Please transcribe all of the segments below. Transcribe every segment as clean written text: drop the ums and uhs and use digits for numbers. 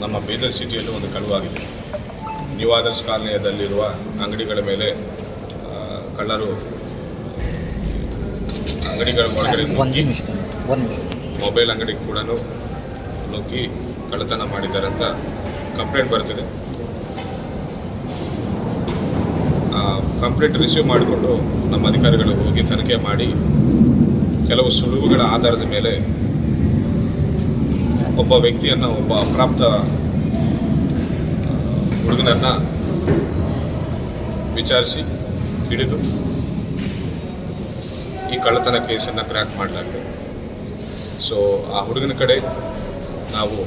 ನಮ್ಮ ಬೀದರ್ ಸಿಟಿಯಲ್ಲಿ ಒಂದು ಕಳುವಾಗಿದೆ. ನ್ಯೂ ಆದರ್ಸ್ ಕಾಲನಿಯದಲ್ಲಿರುವ ಅಂಗಡಿಗಳ ಮೇಲೆ ಕಳ್ಳರು ಅಂಗಡಿಗಳ ಒಳಗಡೆ ನುಗ್ಗಿ ಮೊಬೈಲ್ ಅಂಗಡಿ ಕೂಡ ನುಗ್ಗಿ ಕಳ್ಳತನ ಮಾಡಿದ್ದಾರೆ ಅಂತ ಕಂಪ್ಲೇಂಟ್ ಬರ್ತಿದೆ. ಕಂಪ್ಲೇಂಟ್ ರಿಸೀವ್ ಮಾಡಿಕೊಂಡು ನಮ್ಮ ಅಧಿಕಾರಿಗಳು ಹೋಗಿ ತನಿಖೆ ಮಾಡಿ ಕೆಲವು ಸುಳಿವುಗಳ ಆಧಾರದ ಮೇಲೆ ಒಬ್ಬ ವ್ಯಕ್ತಿಯನ್ನು, ಒಬ್ಬ ಅಪ್ರಾಪ್ತ ಹುಡುಗನನ್ನು ವಿಚಾರಿಸಿ ಹಿಡಿದು ಈ ಕಳ್ಳತನ ಕೇಸನ್ನು ಕ್ರ್ಯಾಕ್ ಮಾಡಲಾಗಿದೆ. ಸೊ ಆ ಹುಡುಗನ ಕಡೆ ನಾವು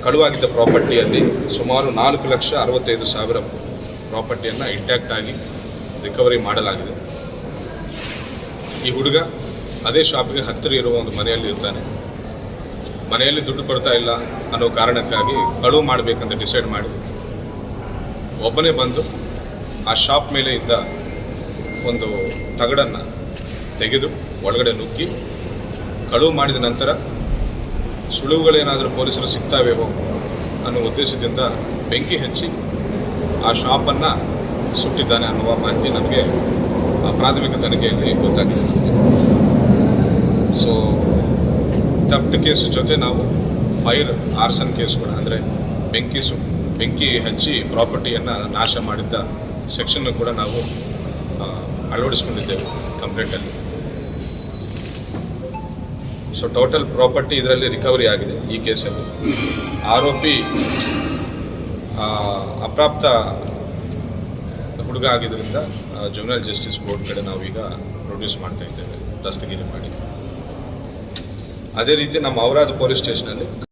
ಕಳುವಾಗಿದ್ದ ಪ್ರಾಪರ್ಟಿಯಲ್ಲಿ ಸುಮಾರು 4,65,000 ಪ್ರಾಪರ್ಟಿಯನ್ನು ಇಂಟ್ಯಾಕ್ಟ್ ಆಗಿ ರಿಕವರಿ ಮಾಡಲಾಗಿದೆ. ಈ ಹುಡುಗ ಅದೇ ಶಾಪಿಗೆ ಹತ್ತಿರ ಇರುವ ಒಂದು ಮನೆಯಲ್ಲಿ ಇರ್ತಾನೆ. ಮನೆಯಲ್ಲಿ ದುಡ್ಡು ಕೊಡ್ತಾ ಇಲ್ಲ ಅನ್ನೋ ಕಾರಣಕ್ಕಾಗಿ ಕಳುವು ಮಾಡಬೇಕಂತ ಡಿಸೈಡ್ ಮಾಡಿ ಒಬ್ಬನೇ ಬಂದು ಆ ಶಾಪ್ ಮೇಲೆ ಇದ್ದ ಒಂದು ತಗಡನ್ನು ತೆಗೆದು ಒಳಗಡೆ ನುಗ್ಗಿ ಕಳುವು ಮಾಡಿದ ನಂತರ ಸುಳುವುಗಳೇನಾದರೂ ಪೊಲೀಸರು ಸಿಗ್ತಾವೇವೋ ಅನ್ನೋ ಉದ್ದೇಶದಿಂದ ಬೆಂಕಿ ಹಚ್ಚಿ ಆ ಶಾಪನ್ನು ಸುಟ್ಟಿದ್ದಾನೆ ಅನ್ನುವ ಮಾಹಿತಿ ನಮಗೆ ಪ್ರಾಥಮಿಕ ತನಿಖೆಯಲ್ಲಿ ಗೊತ್ತಾಗಿದೆ. ಸೊ ಥೆಫ್ಟ್ ಕೇಸ್ ಜೊತೆ ನಾವು ಫೈರ್ ಆರ್ಸನ್ ಕೇಸ್ ಕೂಡ, ಅಂದರೆ ಬೆಂಕಿ ಹಚ್ಚಿ ಪ್ರಾಪರ್ಟಿಯನ್ನು ನಾಶ ಮಾಡಿದ್ದ ಸೆಕ್ಷನ್ನು ಕೂಡ ನಾವು ಅಳವಡಿಸ್ಕೊಂಡಿದ್ದೇವೆ ಕಂಪ್ಲೇಂಟಲ್ಲಿ. ಸೊ ಟೋಟಲ್ ಪ್ರಾಪರ್ಟಿ ಇದರಲ್ಲಿ ರಿಕವರಿ ಆಗಿದೆ ಈ ಕೇಸಲ್ಲಿ. ಆರೋಪಿ ಅಪ್ರಾಪ್ತ ಹುಡುಗ ಆಗಿದ್ದರಿಂದ ಜುವೆನೈಲ್ ಜಸ್ಟಿಸ್ ಬೋರ್ಡ್ ಕಡೆ ನಾವೀಗ ಪ್ರೊಡ್ಯೂಸ್ ಮಾಡ್ತಾ ಇದ್ದೇವೆ ದಸ್ತಗಿರಿ ಮಾಡಿ. ಅದೇ ರೀತಿ ನಮ್ಮ ಔರಾದ್ ಪೊಲೀಸ್ ಸ್ಟೇಷನಲ್ಲಿ